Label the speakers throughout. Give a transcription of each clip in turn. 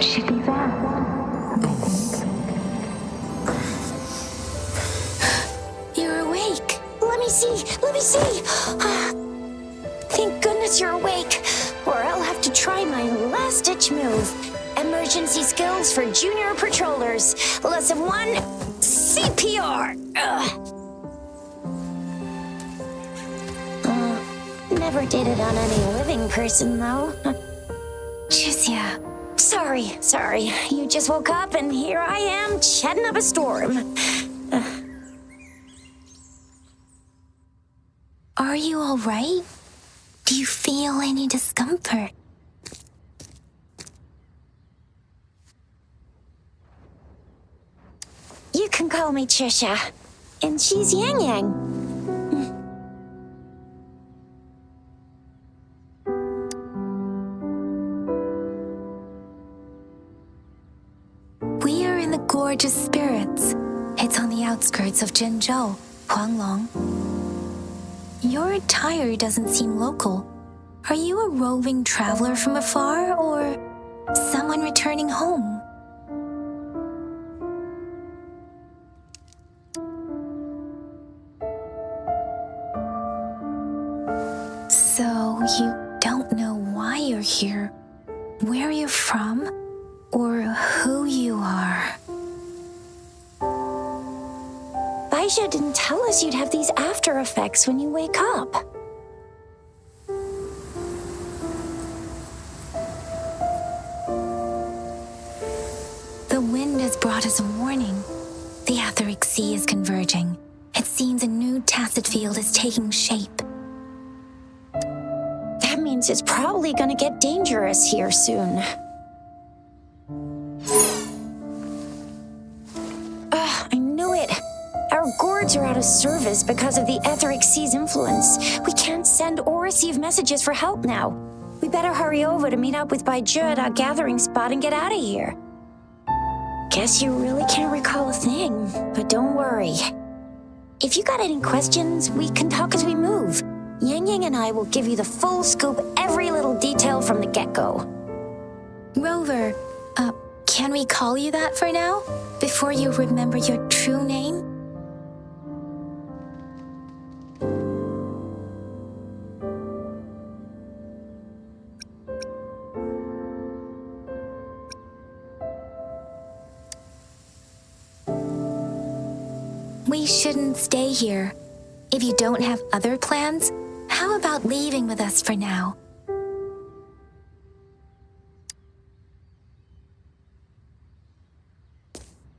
Speaker 1: should be that.
Speaker 2: You're awake. Let me see. Thank goodness you're awake, or I'll have to try my last-ditch move. Emergency skills for junior patrollers. Lesson 1, CPR. Never did it on any living person, though.
Speaker 3: Jusia.
Speaker 2: Sorry. You just woke up, and here I am, chatting up a storm.
Speaker 3: Are you all right? Do you feel any discomfort?
Speaker 2: You can call me Trisha, and she's Yang Yang.
Speaker 3: We are in the Gorge of Spirits. It's on the outskirts of Zhenzhou, Huanglong. Your attire doesn't seem local. Are you a roving traveler from afar, or someone returning home? So you don't know why you're here, where you're from, or who you are.
Speaker 2: Baisha didn't tell us you'd have these after effects when you wake up.
Speaker 3: The wind has brought us a warning. The Etheric Sea is converging. It seems a new tacit field is taking shape.
Speaker 2: That means it's probably gonna get dangerous here soon. I knew it. Our gourds are out of service because of the Etheric Sea's influence. We can't send or receive messages for help now. We better hurry over to meet up with Baizhi at our gathering spot and get out of here. Guess you really can't recall a thing, but don't worry. If you got any questions, we can talk as we move. Yang Yang and I will give you the full scoop, every little detail from the get-go.
Speaker 3: Rover, can we call you that for now? Before you remember your true name? We shouldn't stay here. If you don't have other plans, how about leaving with us for now?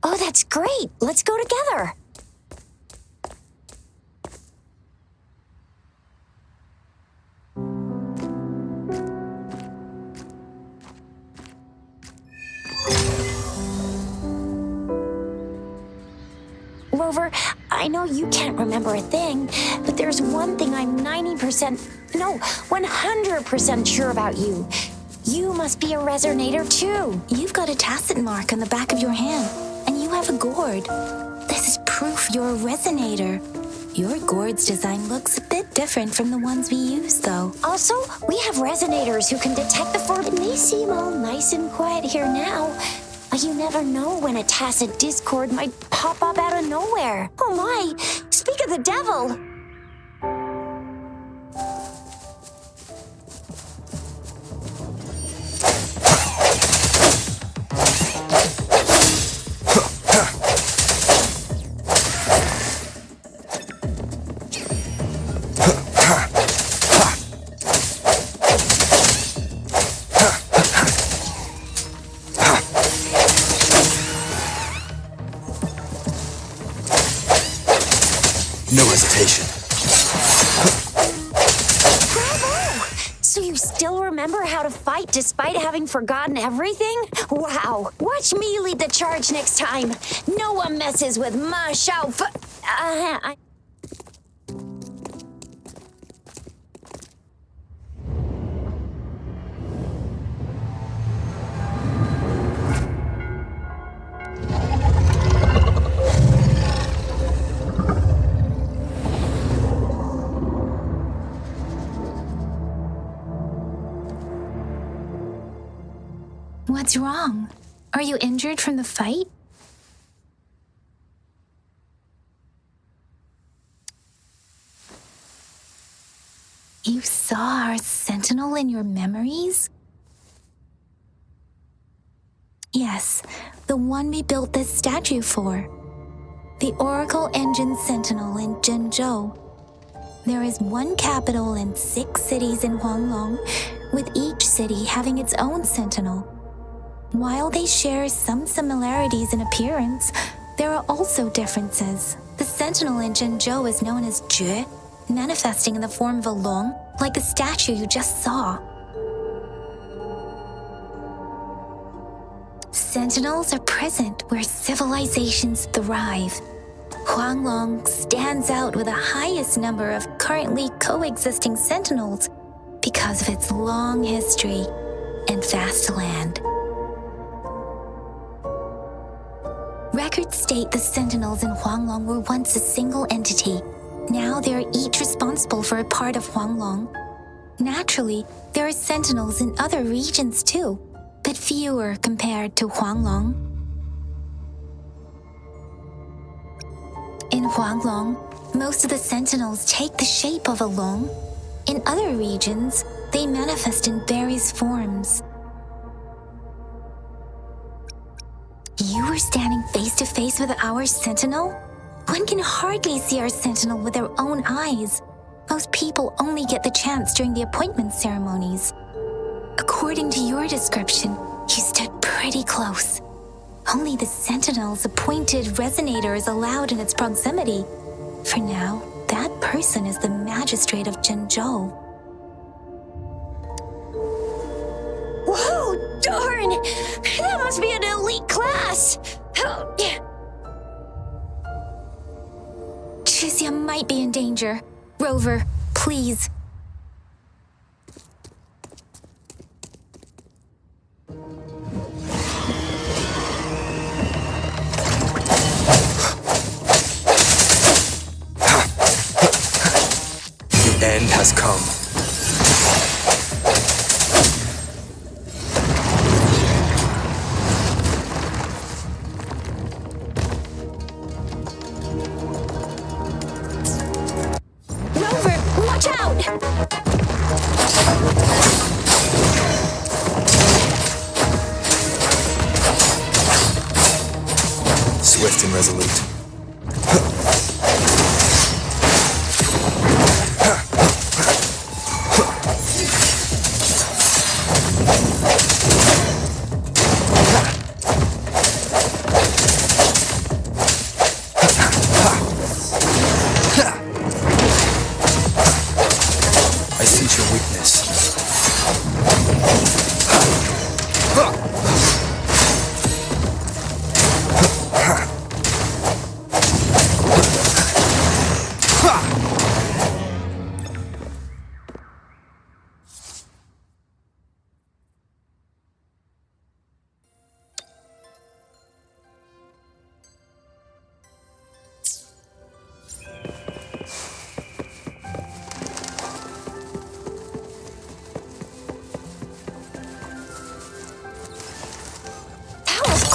Speaker 2: Oh, that's great. Let's go together. Rover, I know you can't remember a thing, but there's one thing I'm 100% sure about you. You must be a Resonator too.
Speaker 3: You've got a tacit mark on the back of your hand, and you have a gourd. This is proof you're a Resonator. Your gourd's design looks a bit different from the ones we use, though.
Speaker 2: Also, we have Resonators who can detect the forbidden. They seem all nice and quiet here now, but you never know when a tacit discord might pop up out of nowhere. Oh my, speak of the devil.
Speaker 4: No hesitation.
Speaker 2: Bravo! So you still remember how to fight despite having forgotten everything? Wow! Watch me lead the charge next time. No one messes with my Shao.
Speaker 3: What's wrong? Are you injured from the fight? You saw our sentinel in your memories? Yes, the one we built this statue for. The Oracle Engine Sentinel in Zhenzhou. There is one capital and 6 cities in Huanglong, with each city having its own sentinel. While they share some similarities in appearance, there are also differences. The sentinel in Zhenzhou is known as Jue, manifesting in the form of a long, like the statue you just saw. Sentinels are present where civilizations thrive. Huanglong stands out with the highest number of currently coexisting sentinels because of its long history and vast land. Records state the sentinels in Huanglong were once a single entity. Now they are each responsible for a part of Huanglong. Naturally, there are sentinels in other regions too, but fewer compared to Huanglong. In Huanglong, most of the sentinels take the shape of a long. In other regions, they manifest in various forms. You were standing face to face with our sentinel? One can hardly see our sentinel with their own eyes. Most people only get the chance during the appointment ceremonies. According to your description, you stood pretty close. Only the sentinel's appointed Resonator is allowed in its proximity. For now, that person is the magistrate of Zhenzhou.
Speaker 2: Whoa, darn! That must be an elite class!
Speaker 3: Chixia might be in danger. Rover, please.
Speaker 4: The end has come.
Speaker 2: Rover, watch out!
Speaker 4: Swift and resolute. I sense your weakness.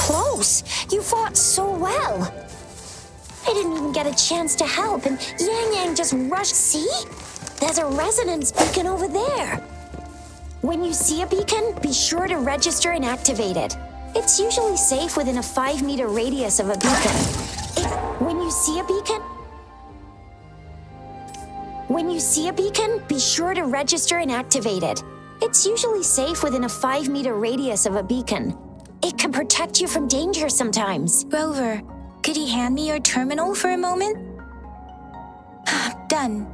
Speaker 2: Close. You fought so well. I didn't even get a chance to help, and Yang just rushed. See? There's a resonance beacon over there. When you see a beacon, be sure to register and activate it. It's usually safe within a 5-meter radius of a beacon. When you see a beacon, be sure to register and activate it. It's usually safe within a 5-meter radius of a beacon. It can protect you from danger sometimes.
Speaker 3: Rover, could you hand me your terminal for a moment? Done.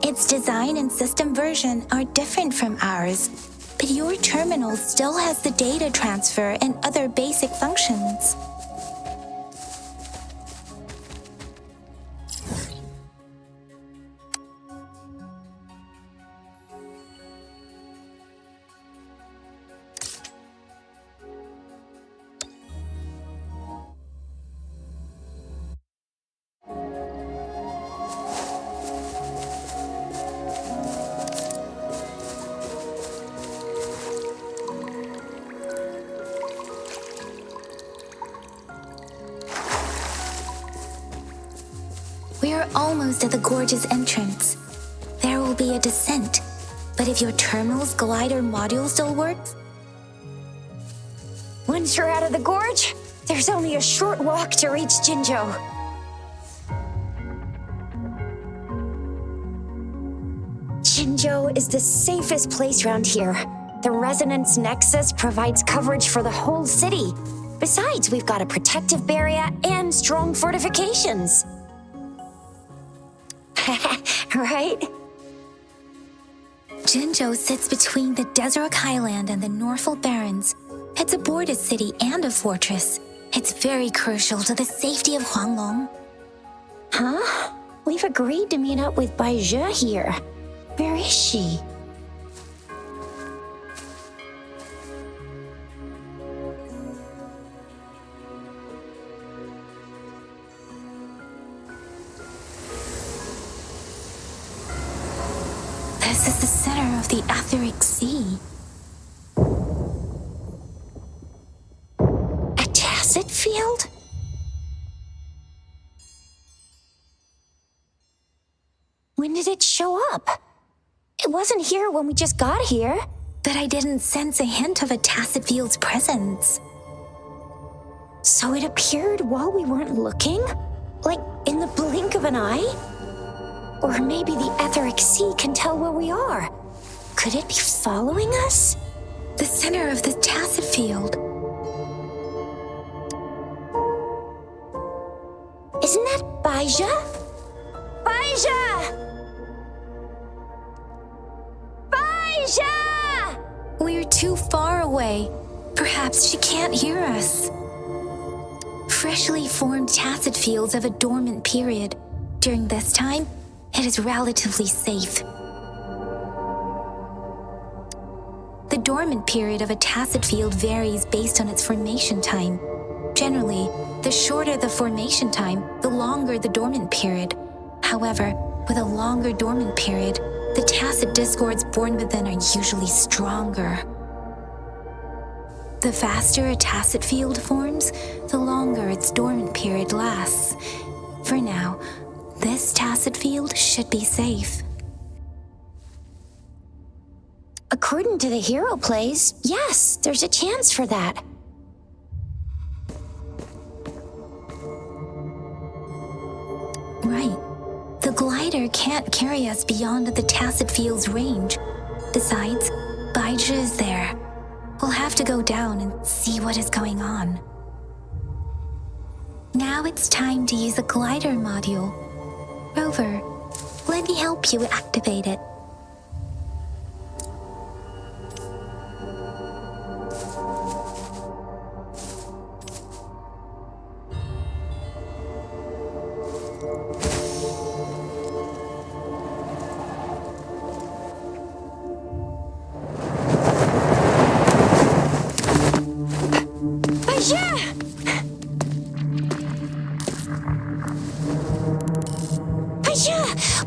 Speaker 3: Its design and system version are different from ours, but your terminal still has the data transfer and other basic functions. We're almost at the gorge's entrance. There will be a descent, but if your terminal's glider module still works...
Speaker 2: Once we're out of the gorge, there's only a short walk to reach Jinzhou. Jinzhou is the safest place around here. The Resonance Nexus provides coverage for the whole city. Besides, we've got a protective barrier and strong fortifications. Right?
Speaker 3: Jinzhou sits between the Desert Highland and the Norfolk Barrens. It's a border city and a fortress. It's very crucial to the safety of Huanglong.
Speaker 2: Huh? We've agreed to meet up with Bai Zhe here. Where is she?
Speaker 3: This is the center of the Etheric Sea.
Speaker 2: A tacit field? When did it show up? It wasn't here when we just got here.
Speaker 3: But I didn't sense a hint of a tacit field's presence.
Speaker 2: So it appeared while we weren't looking? Like in the blink of an eye? Or maybe the Etheric Sea can tell where we are. Could it be following us?
Speaker 3: The center of the tacit field.
Speaker 2: Isn't that Bai Zhe? Bai Zhe! Bai Zhe!
Speaker 3: We're too far away. Perhaps she can't hear us. Freshly formed tacit fields have a dormant period. During this time, it is relatively safe. The dormant period of a tacit field varies based on its formation time. Generally, the shorter the formation time, the longer the dormant period. However, with a longer dormant period, the tacit discords born within are usually stronger. The faster a tacit field forms, the longer its dormant period lasts. For now, this tacit field should be safe.
Speaker 2: According to the hero plays, yes, there's a chance for that.
Speaker 3: Right. The glider can't carry us beyond the tacit field's range. Besides, Bai Zhe is there. We'll have to go down and see what is going on. Now it's time to use the glider module. Rover, let me help you activate it.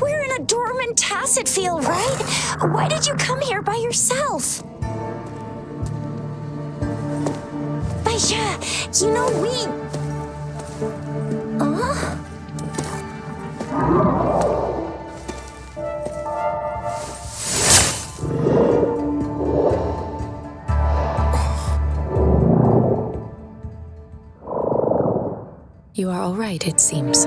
Speaker 2: We're in a dormant tacit field, right? Why did you come here by yourself? Baisha, you know we...
Speaker 1: You are all right, it seems.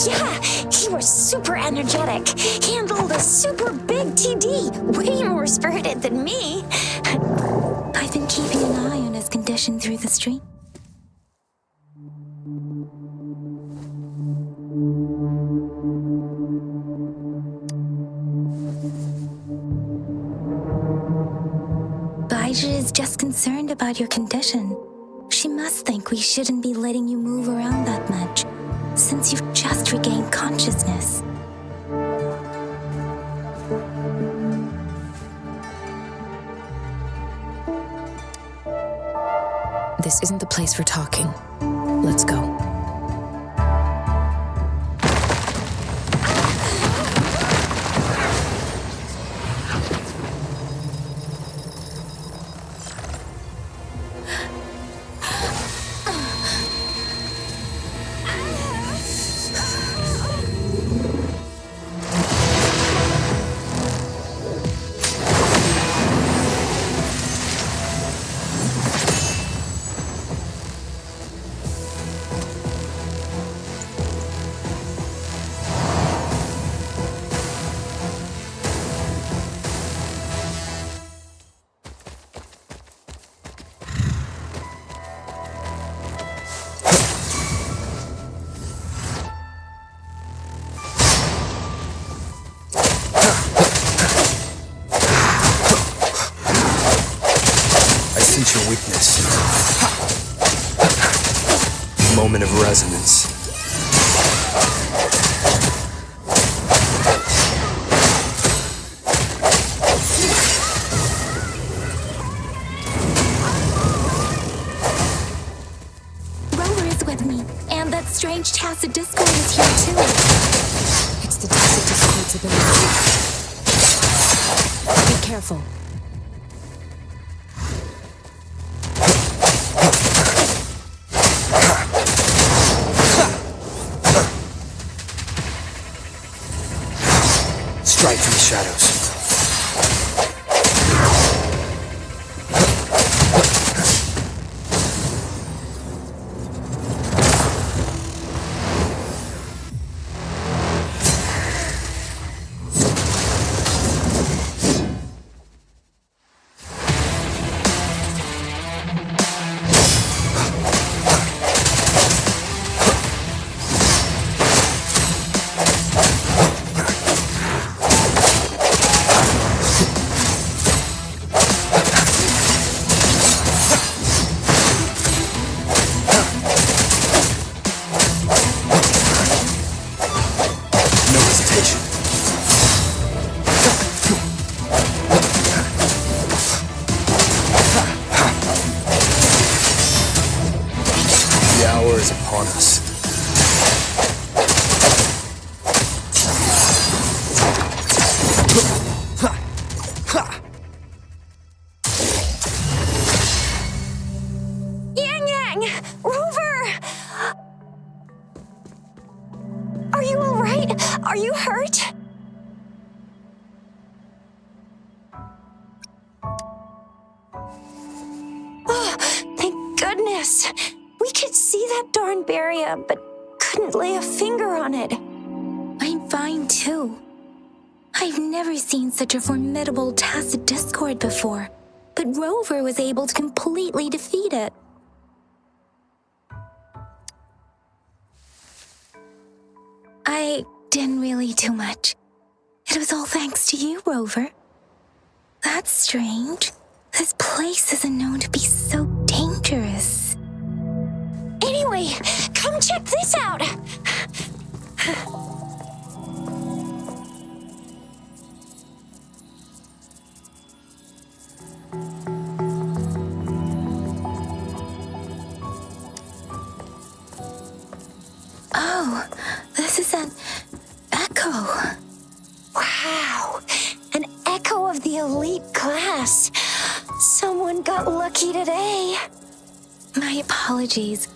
Speaker 2: Yeah, he was super energetic. Handled a super big TD. Way more spirited than me.
Speaker 3: I've been keeping an eye on his condition through the stream. Bai Zhe is just concerned about your condition. She must think we shouldn't be letting you move around that much, since you've just regained consciousness.
Speaker 1: This isn't the place for talking. Let's go.
Speaker 4: moment of resonance.
Speaker 3: Rover is with me, and that strange tacit discord is here too.
Speaker 1: It's the tacit discord's ability. Be careful.
Speaker 4: Strike from the shadows. No hesitation. The hour is upon us.
Speaker 2: Yang! Rover! Are you alright? Are you hurt? Oh, thank goodness. We could see that darn barrier, but couldn't lay a finger on it.
Speaker 3: I'm fine too. I've never seen such a formidable tacit discord before, but Rover was able to completely defeat it. I didn't really do much. It was all thanks to you, Rover. That's strange. This place isn't known to be so dangerous.
Speaker 2: Anyway, come check this out.
Speaker 3: Oh, this is an echo.
Speaker 2: Wow, an echo of the elite class. Someone got lucky today.
Speaker 3: My apologies.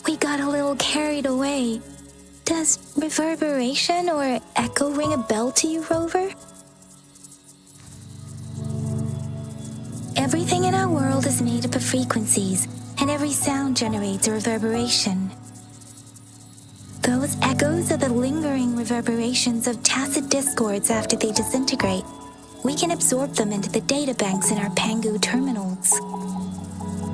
Speaker 3: We got a little carried away. Does reverberation or echo ring a bell to you, Rover? Everything in our world is made up of frequencies, and every sound generates a reverberation. Those echoes are the lingering reverberations of tacit discords after they disintegrate. We can absorb them into the databanks in our Pangu terminals.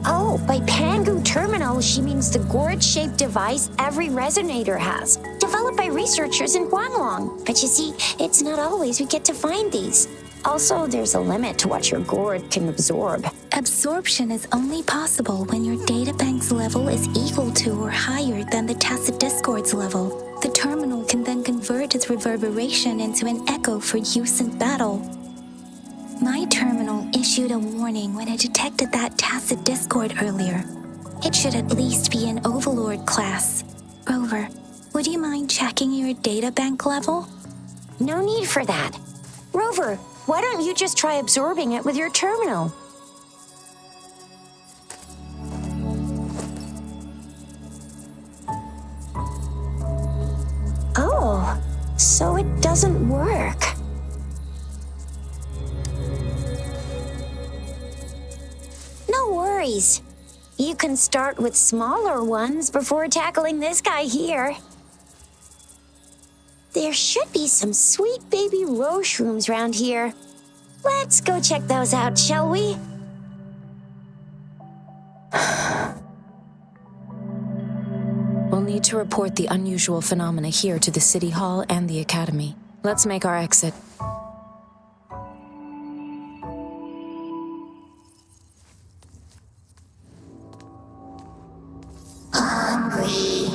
Speaker 2: Oh, by Pangu terminal, she means the gourd-shaped device every resonator has, developed by researchers in Huanglong. But you see, it's not always we get to find these. Also, there's a limit to what your gourd can absorb.
Speaker 3: Absorption is only possible when your databank's level is equal to or higher than the tacit discord's level. The terminal can then convert its reverberation into an echo for use in battle. My terminal issued a warning when it detected that tacit discord earlier. It should at least be an Overlord class. Rover, would you mind checking your databank level?
Speaker 2: No need for that. Rover, why don't you just try absorbing it with your terminal? Oh, so it doesn't work. No worries. You can start with smaller ones before tackling this guy here. There should be some sweet baby roshrooms around here. Let's go check those out, shall we?
Speaker 1: We'll need to report the unusual phenomena here to the City Hall and the Academy. Let's make our exit.
Speaker 2: Hungry.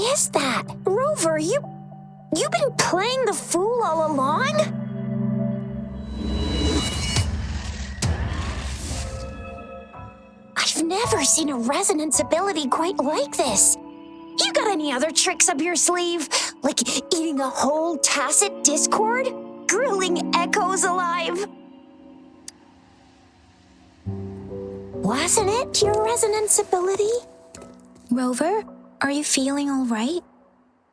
Speaker 2: is that? Rover, you've been playing the fool all along? I've never seen a resonance ability quite like this. You got any other tricks up your sleeve? Like eating a whole tacit discord? Grilling echoes alive? Wasn't it your resonance ability?
Speaker 3: Rover, are you feeling all right?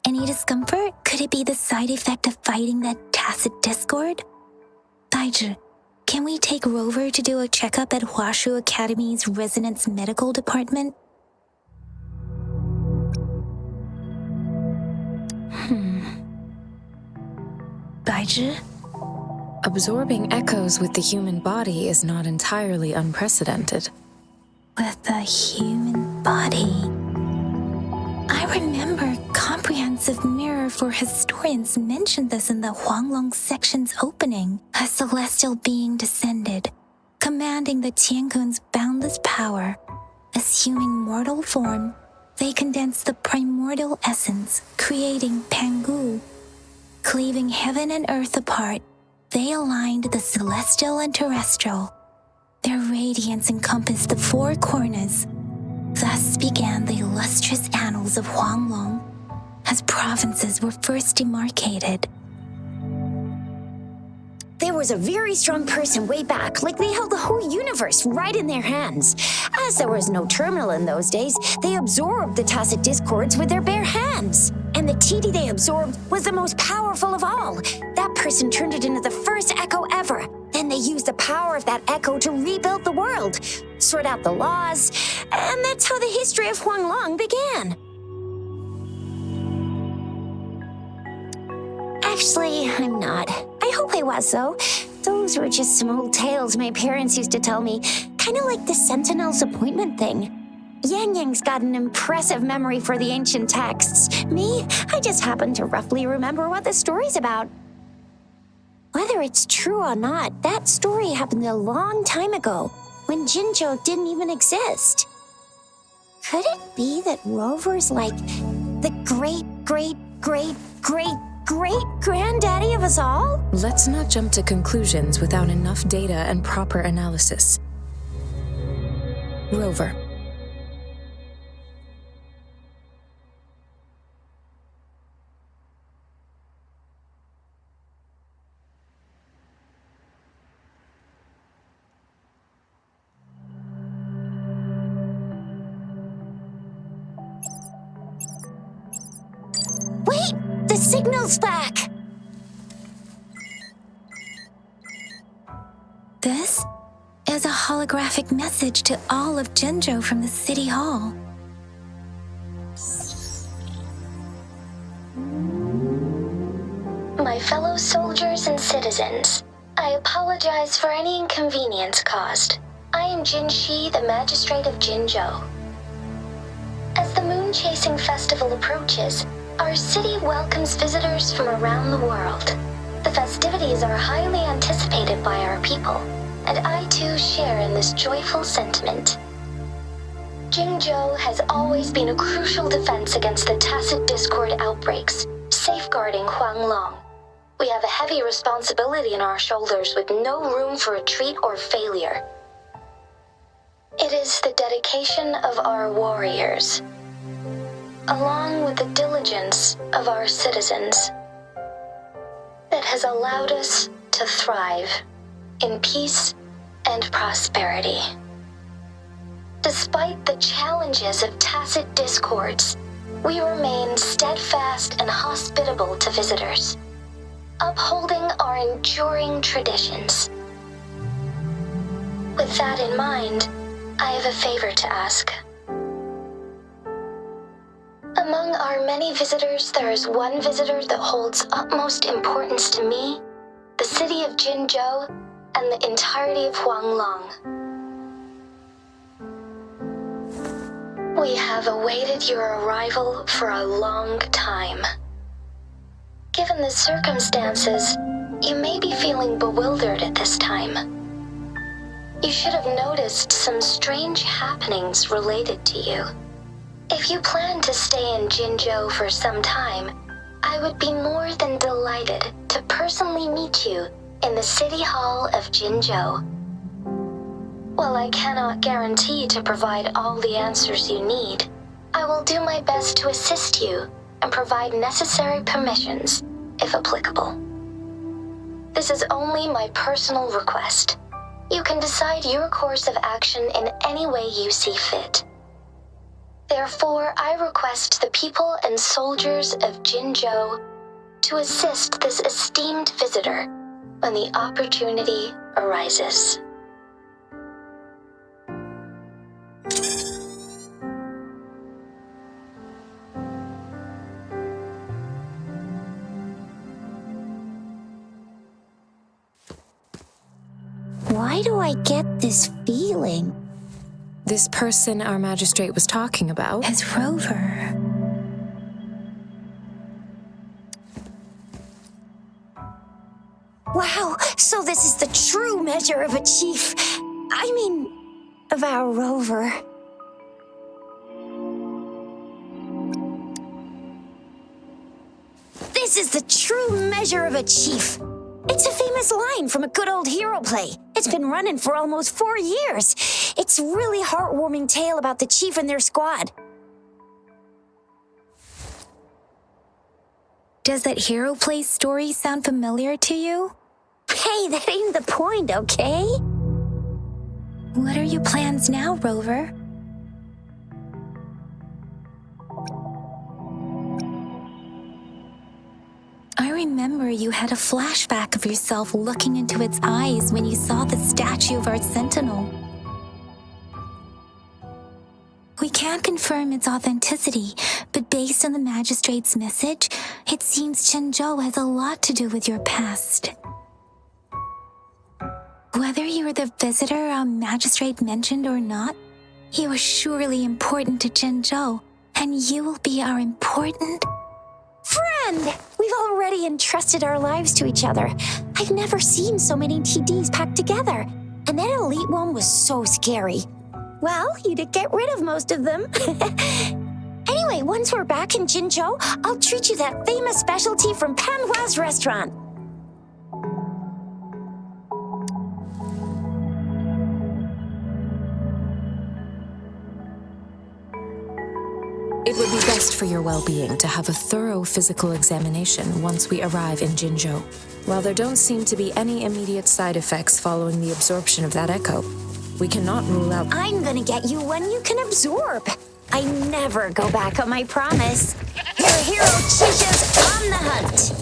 Speaker 3: Any discomfort? Could it be the side effect of fighting that tacit discord? Baizhi, can we take Rover to do a checkup at Huashu Academy's Resonance Medical Department? Baizhi?
Speaker 1: Absorbing echoes with the human body is not entirely unprecedented.
Speaker 3: With the human body. I remember Comprehensive Mirror for Historians mentioned this in the Huanglong section's opening. A celestial being descended, commanding the Tiankun's boundless power. Assuming mortal form, they condensed the primordial essence, creating Pangu. Cleaving heaven and earth apart, they aligned the celestial and terrestrial. Their radiance encompassed the four corners. Thus began the illustrious annals of Huanglong, as provinces were first demarcated.
Speaker 2: There was a very strong person way back, like they held the whole universe right in their hands. As there was no terminal in those days, they absorbed the tacit discords with their bare hands. And the TD they absorbed was the most powerful of all. That person turned it into the first echo ever. Then they used the power of that echo to rebuild the world, sort out the laws, and that's how the history of Huanglong began. Actually, I'm not. I hope I was, though. Those were just some old tales my parents used to tell me, kind of like the Sentinel's appointment thing. Yang Yang's got an impressive memory for the ancient texts. Me, I just happen to roughly remember what the story's about. Whether it's true or not, that story happened a long time ago, when Jinzhou didn't even exist. Could it be that Rover's like the great-great-great-great-great-granddaddy of us all?
Speaker 1: Let's not jump to conclusions without enough data and proper analysis. Rover.
Speaker 2: Wait! The signal's back!
Speaker 3: This is a holographic message to all of Jinzhou from the City Hall.
Speaker 5: My fellow soldiers and citizens, I apologize for any inconvenience caused. I am Jin Shi, the Magistrate of Jinzhou. As the Moon Chasing Festival approaches, our city welcomes visitors from around the world. The festivities are highly anticipated by our people, and I too share in this joyful sentiment. Jinzhou has always been a crucial defense against the tacit discord outbreaks, safeguarding Huanglong. We have a heavy responsibility on our shoulders with no room for retreat or failure. It is the dedication of our warriors, along with the diligence of our citizens, that has allowed us to thrive in peace and prosperity. Despite the challenges of tacit discords, we remain steadfast and hospitable to visitors, upholding our enduring traditions. With that in mind, I have a favor to ask. Among our many visitors, there is one visitor that holds utmost importance to me, the city of Jinzhou, and the entirety of Huanglong. We have awaited your arrival for a long time. Given the circumstances, you may be feeling bewildered at this time. You should have noticed some strange happenings related to you. If you plan to stay in Jinzhou for some time, I would be more than delighted to personally meet you in the City Hall of Jinzhou. While I cannot guarantee to provide all the answers you need, I will do my best to assist you and provide necessary permissions, if applicable. This is only my personal request. You can decide your course of action in any way you see fit. Therefore, I request the people and soldiers of Jinzhou to assist this esteemed visitor when the opportunity arises.
Speaker 2: Why do I get this feeling?
Speaker 1: This person our magistrate was talking about
Speaker 3: As Rover.
Speaker 2: Wow, so this is the true measure of a chief. I mean, of our Rover. This is the true measure of a chief. It's a famous line from a good old hero play. It's been running for almost 4 years. It's a really heartwarming tale about the chief and their squad.
Speaker 3: Does that hero play story sound familiar to you?
Speaker 2: Hey, that ain't the point, okay?
Speaker 3: What are your plans now, Rover? I remember you had a flashback of yourself looking into its eyes when you saw the statue of our sentinel. We can't confirm its authenticity, but based on the magistrate's message, it seems Jinzhou has a lot to do with your past. Whether you were the visitor our magistrate mentioned or not, you are surely important to Jinzhou, and you will be our important
Speaker 2: Friend! We've already entrusted our lives to each other. I've never seen so many TDs packed together. And that elite one was so scary. Well, you did get rid of most of them. Anyway, once we're back in Jinzhou, I'll treat you that famous specialty from Panhua's restaurant.
Speaker 1: It would be best for your well-being to have a thorough physical examination once we arrive in Jinzhou. While there don't seem to be any immediate side effects following the absorption of that echo, we cannot rule out—
Speaker 2: I'm gonna get you one you can absorb. I never go back on my promise. Your hero Chisha's on the hunt.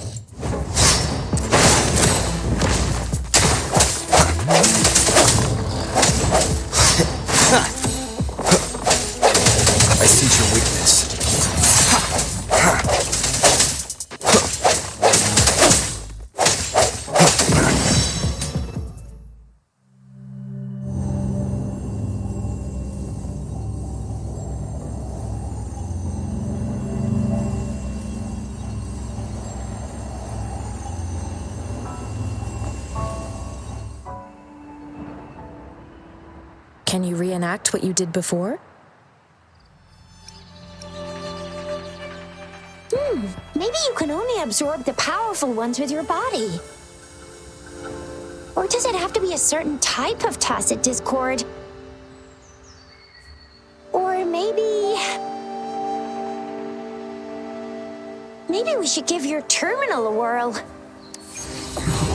Speaker 4: I see your weakness.
Speaker 1: Can you reenact what you did before?
Speaker 2: Maybe you can only absorb the powerful ones with your body. Or does it have to be a certain type of tacit discord? Or maybe we should give your terminal a whirl.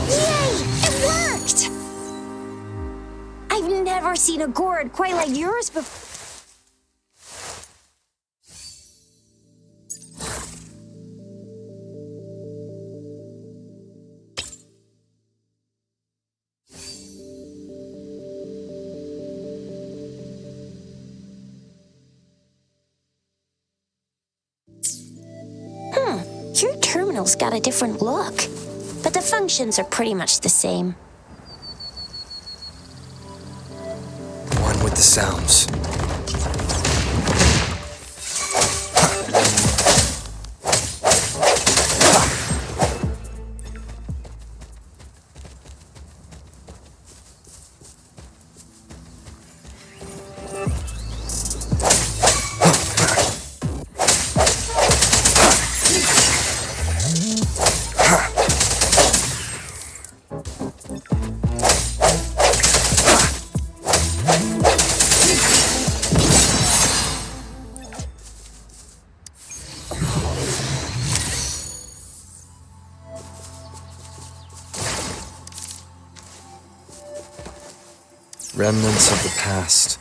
Speaker 2: Yay! It worked! I've never seen a gourd quite like yours before. Your terminal's got a different look, but the functions are pretty much the same.
Speaker 4: One with the sounds. Remnants of the past.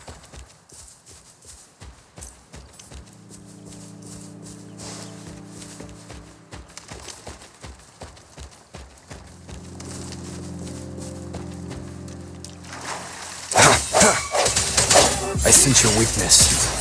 Speaker 4: I sense your weakness.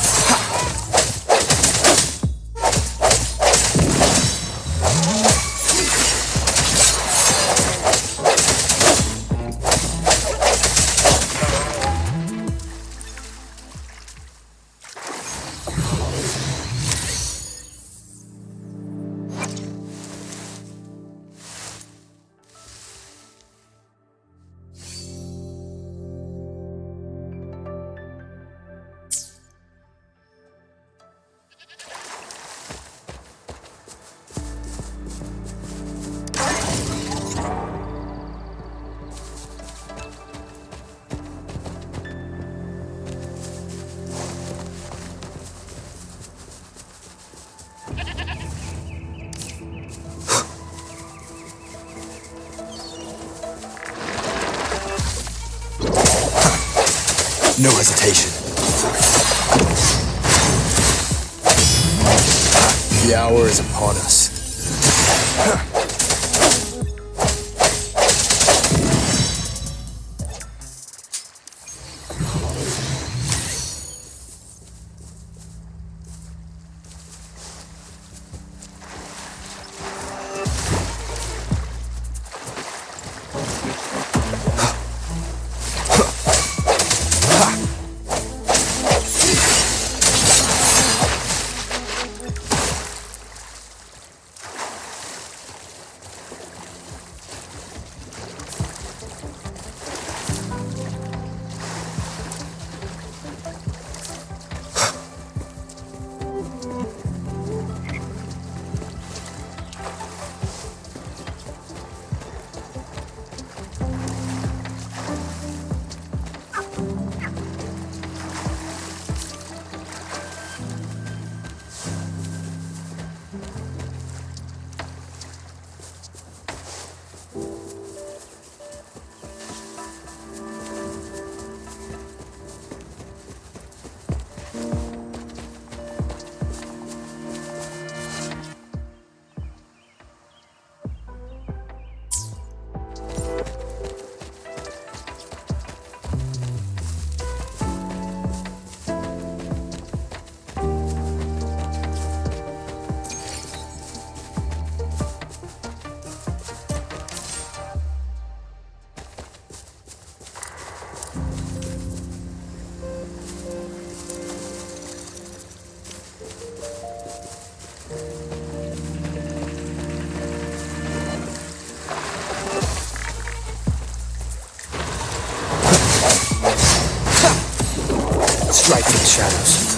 Speaker 4: No hesitation. The hour is upon us. Strike to the shadows.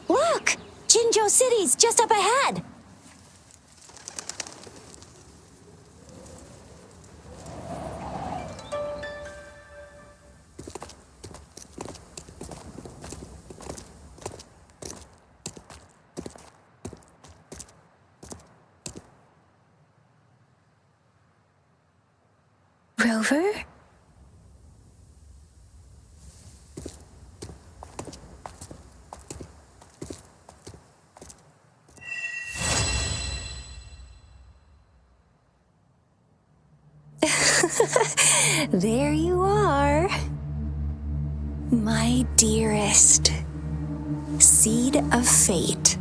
Speaker 2: Look! Jinzhou City's just up ahead!
Speaker 3: Rover?
Speaker 2: There you are. My dearest. Seed of fate.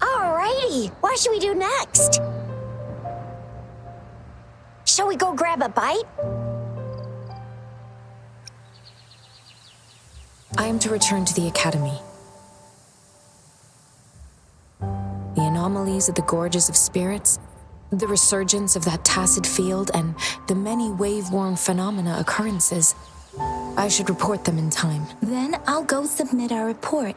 Speaker 2: Alrighty, what should we do next? Shall we go grab a bite?
Speaker 1: I am to return to the academy. The anomalies of the gorges of spirits, the resurgence of that tacit field, and the many wave-worn phenomena occurrences. I should report them in time.
Speaker 3: Then I'll go submit our report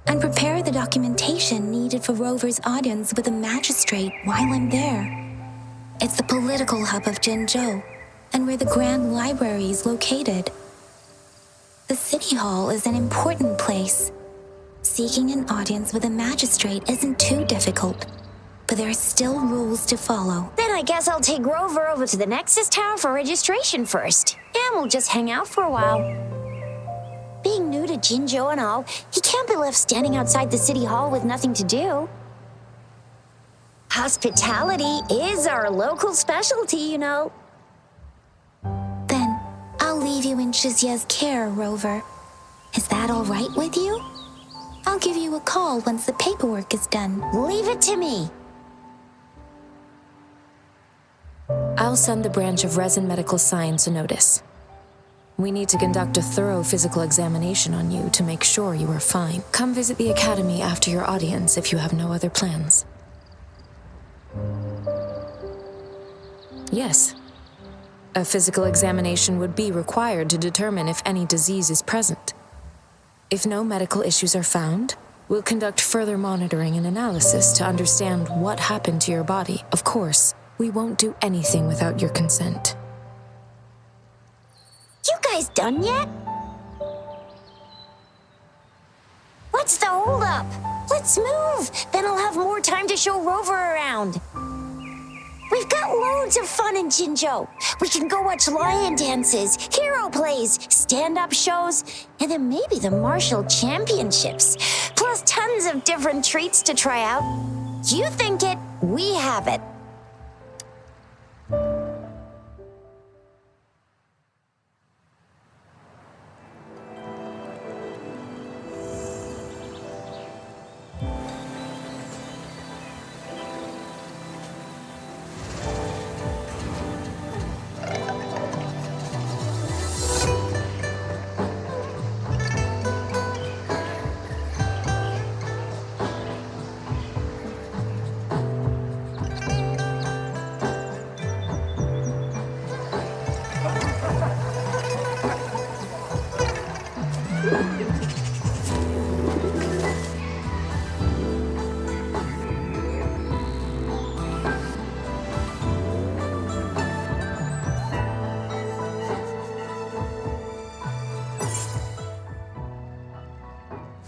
Speaker 3: and prepare the documentation needed for Rover's audience with the magistrate while I'm there. It's the political hub of Jinzhou, and where the Grand Library is located. The City Hall is an important place. Seeking an audience with a magistrate isn't too difficult, but there are still rules to follow.
Speaker 2: Then I guess I'll take Rover over to the Nexus Tower for registration first, and we'll just hang out for a while. Being new to Jinzhou and all, he can't be left standing outside the City Hall with nothing to do. Hospitality is our local specialty, you know.
Speaker 3: Then I'll leave you in Shizye's care, Rover. Is that all right with you? I'll give you a call once the paperwork is done.
Speaker 2: Leave it to me.
Speaker 1: I'll send the branch of Resin Medical Science a notice. We need to conduct a thorough physical examination on you to make sure you are fine. Come visit the academy after your audience if you have no other plans. Yes. A physical examination would be required to determine if any disease is present. If no medical issues are found, we'll conduct further monitoring and analysis to understand what happened to your body. Of course, we won't do anything without your consent.
Speaker 2: You guys done yet? What's the holdup? Let's move! Then I'll have more time to show Rover around. We've got loads of fun in Jinzhou. We can go watch lion dances, hero plays, stand-up shows, and then maybe the martial championships. Plus tons of different treats to try out. You think it, we have it.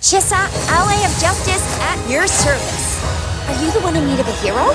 Speaker 2: Shisa, ally of justice at your service. Are you the one in need of a hero?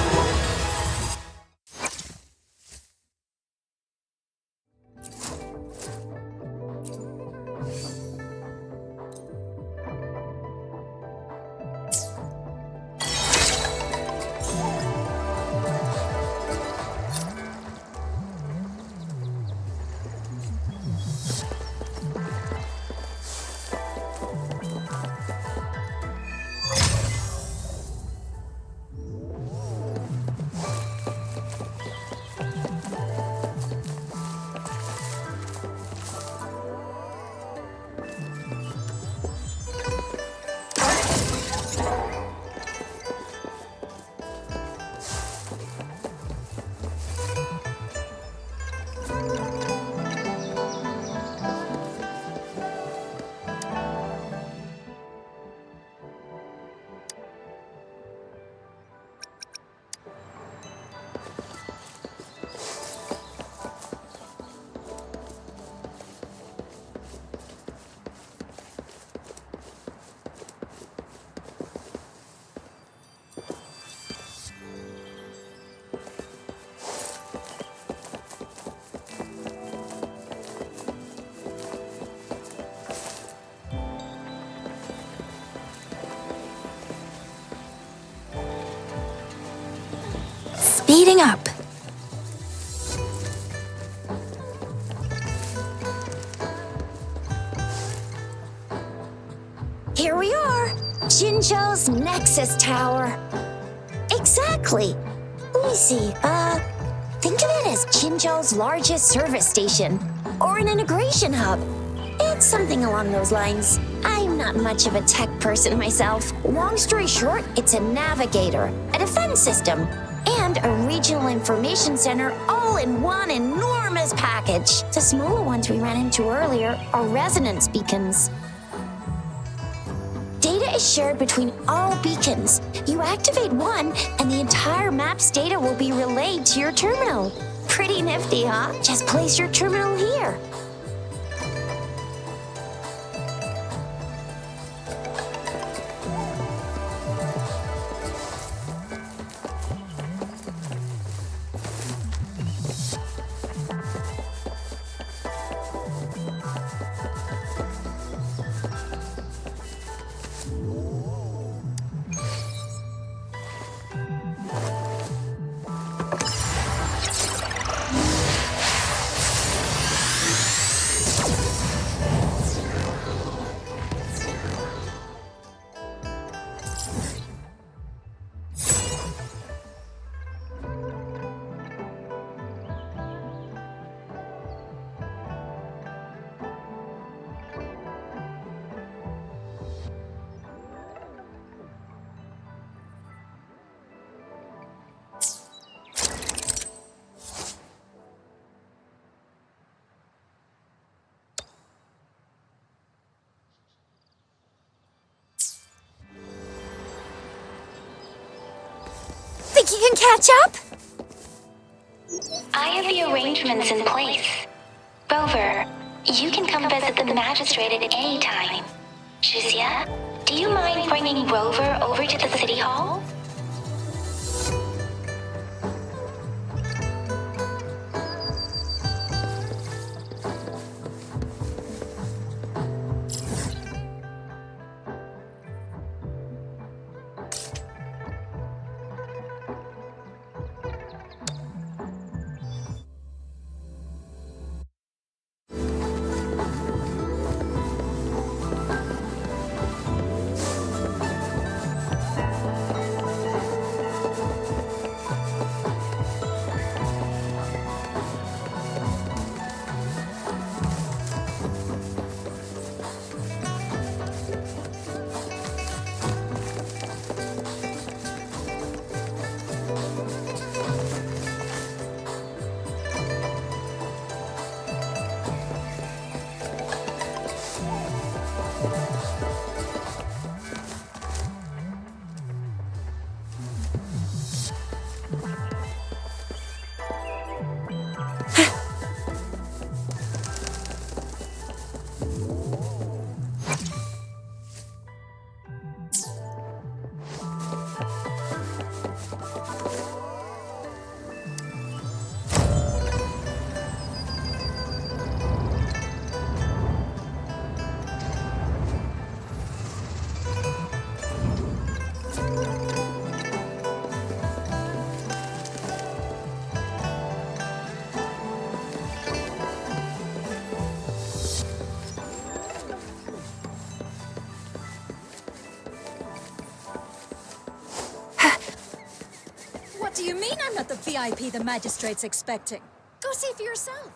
Speaker 3: Speeding up.
Speaker 2: Here we are, Jinzhou's Nexus Tower. Exactly. Let me see, think of it as Jinzhou's largest service station, or an integration hub. It's something along those lines. I'm not much of a tech person myself. Long story short, it's a navigator, a defense system, and a regional information center all in one enormous package. The smaller ones we ran into earlier are resonance beacons. Data is shared between all beacons. You activate one, and the entire map's data will be relayed to your terminal. Pretty nifty, huh? Just place your terminal here. Think you can catch up?
Speaker 5: I have the arrangements in place. Rover, you can come visit the magistrate at any time. Shuzia, do you mind bringing Rover over to the city hall?
Speaker 6: What do you mean I'm not the VIP the magistrate's expecting? Go see for yourself.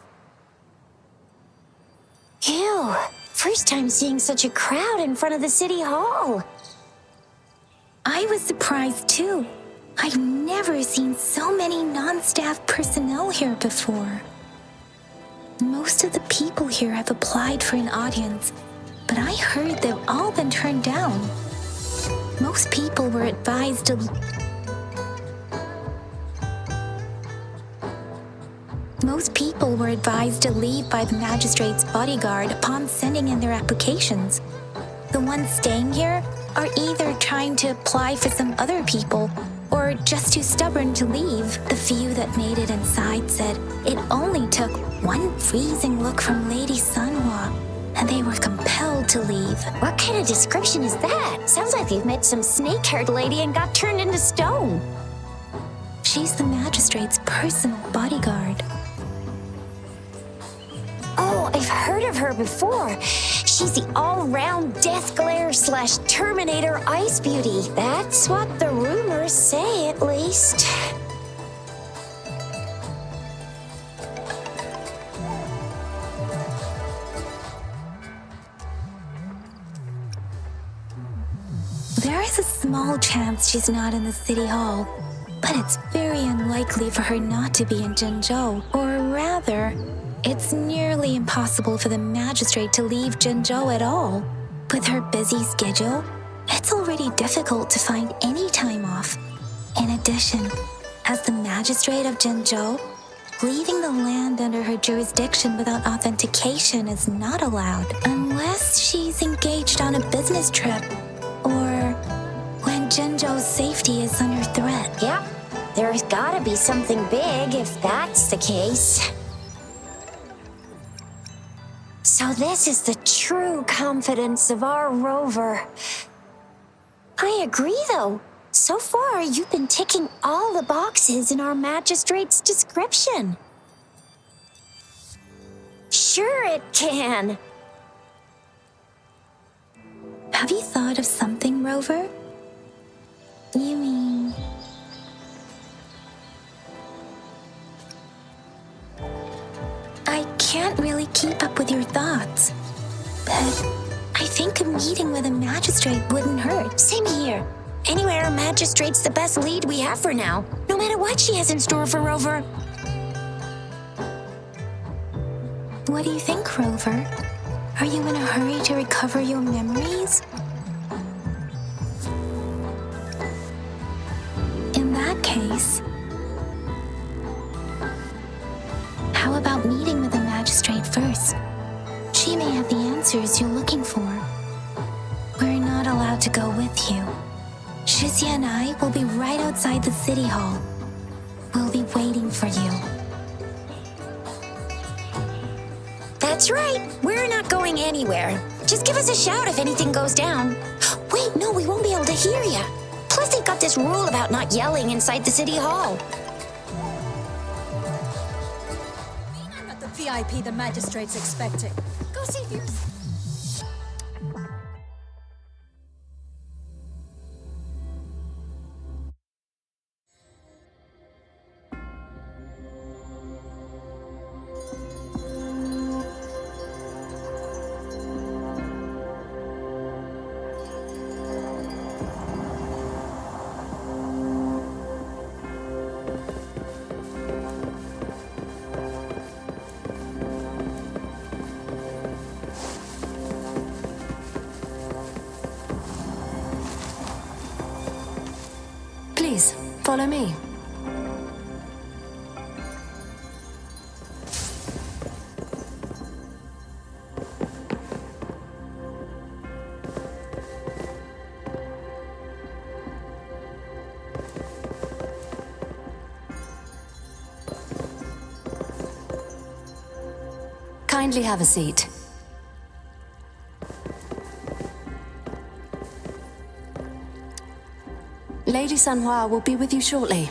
Speaker 2: Ew, first time seeing such a crowd in front of the city hall.
Speaker 3: I was surprised too. I've never seen so many non-staff personnel here before. Most of the people here have applied for an audience, but I heard they've all been turned down. Most people were advised to leave by the magistrate's bodyguard upon sending in their applications. The ones staying here are either trying to apply for some other people or just too stubborn to leave. The few that made it inside said it only took one freezing look from Lady Sunhua and they were compelled to leave.
Speaker 2: What kind of description is that? Sounds like you've met some snake-haired lady and got turned into stone.
Speaker 3: She's the magistrate's personal bodyguard.
Speaker 2: Oh, I've heard of her before. She's the all-round death glare / Terminator ice beauty. That's what the rumors say, at least.
Speaker 3: There is a small chance she's not in the city hall, but it's very unlikely for her not to be in Jinzhou, or rather, it's nearly impossible for the magistrate to leave Jinzhou at all. With her busy schedule, it's already difficult to find any time off. In addition, as the magistrate of Jinzhou, leaving the land under her jurisdiction without authentication is not allowed unless she's engaged on a business trip or when Jinzhou's safety is under threat.
Speaker 2: Yep, there's gotta be something big if that's the case. So this is the true confidence of our Rover. I agree, though. So far, you've been ticking all the boxes in our magistrate's description. Sure it can.
Speaker 3: Have you thought of something, Rover? You mean... I can't really keep up with your thoughts, but I think a meeting with a magistrate wouldn't hurt.
Speaker 2: Same here. Anyway, our magistrate's the best lead we have for now, no matter what she has in store for Rover.
Speaker 3: What do you think, Rover? Are you in a hurry to recover your memories? In that case, how about meeting with the magistrate first? She may have the answers you're looking for. We're not allowed to go with you. Shizia and I will be right outside the city hall. We'll be waiting for you.
Speaker 2: That's right. We're not going anywhere. Just give us a shout if anything goes down. Wait, no, we won't be able to hear you. Plus, they've got this rule about not yelling inside the city hall.
Speaker 6: I'm not the VIP the magistrate's expecting. Go see for yourself.
Speaker 1: Please, follow me. Kindly have a seat. Lady Sanhua will be with you shortly.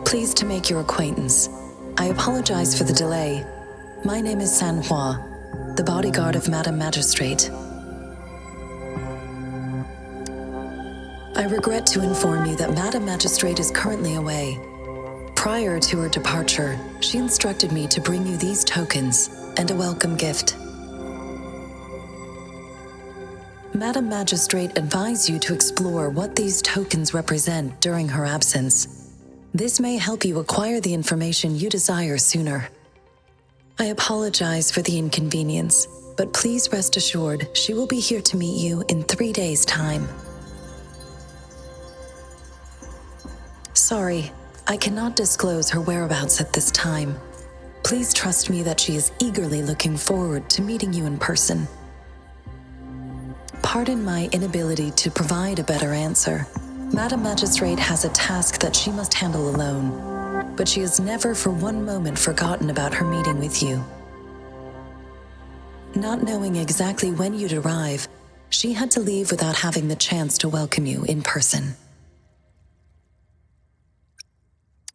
Speaker 7: Pleased to make your acquaintance. I apologize for the delay. My name is Sanhua, the bodyguard of Madam Magistrate. I regret to inform you that Madam Magistrate is currently away. Prior to her departure, she instructed me to bring you these tokens and a welcome gift. Madam Magistrate advised you to explore what these tokens represent during her absence. This may help you acquire the information you desire sooner. I apologize for the inconvenience, but please rest assured she will be here to meet you in 3 days' time. Sorry, I cannot disclose her whereabouts at this time. Please trust me that she is eagerly looking forward to meeting you in person. Pardon my inability to provide a better answer. Madam Magistrate has a task that she must handle alone, but she has never for one moment forgotten about her meeting with you. Not knowing exactly when you'd arrive, she had to leave without having the chance to welcome you in person.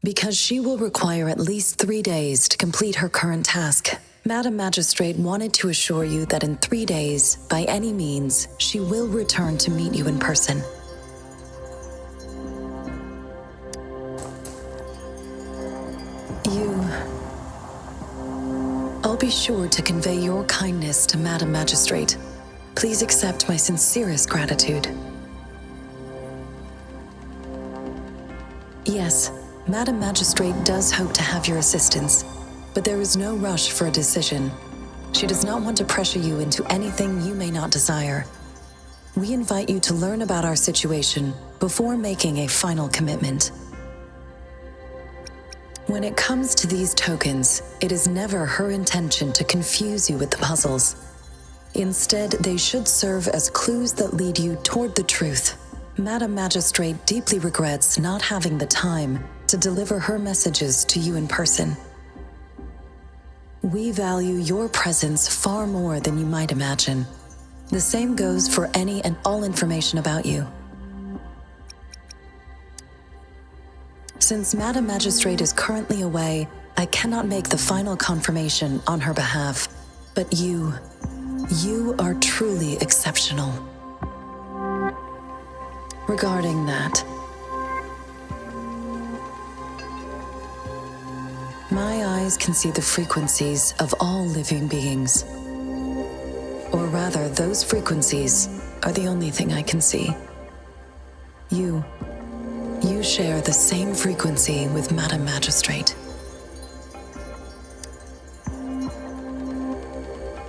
Speaker 7: Because she will require at least 3 days to complete her current task, Madam Magistrate wanted to assure you that in 3 days, by any means, she will return to meet you in person. I'll be sure to convey your kindness to Madam Magistrate. Please accept my sincerest gratitude. Yes, Madam Magistrate does hope to have your assistance, but there is no rush for a decision. She does not want to pressure you into anything you may not desire. We invite you to learn about our situation before making a final commitment. When it comes to these tokens, it is never her intention to confuse you with the puzzles. Instead, they should serve as clues that lead you toward the truth. Madam Magistrate deeply regrets not having the time to deliver her messages to you in person. We value your presence far more than you might imagine. The same goes for any and all information about you. Since Madam Magistrate is currently away, I cannot make the final confirmation on her behalf. But you are truly exceptional. Regarding that, my eyes can see the frequencies of all living beings. Or rather, those frequencies are the only thing I can see. You share the same frequency with Madam Magistrate.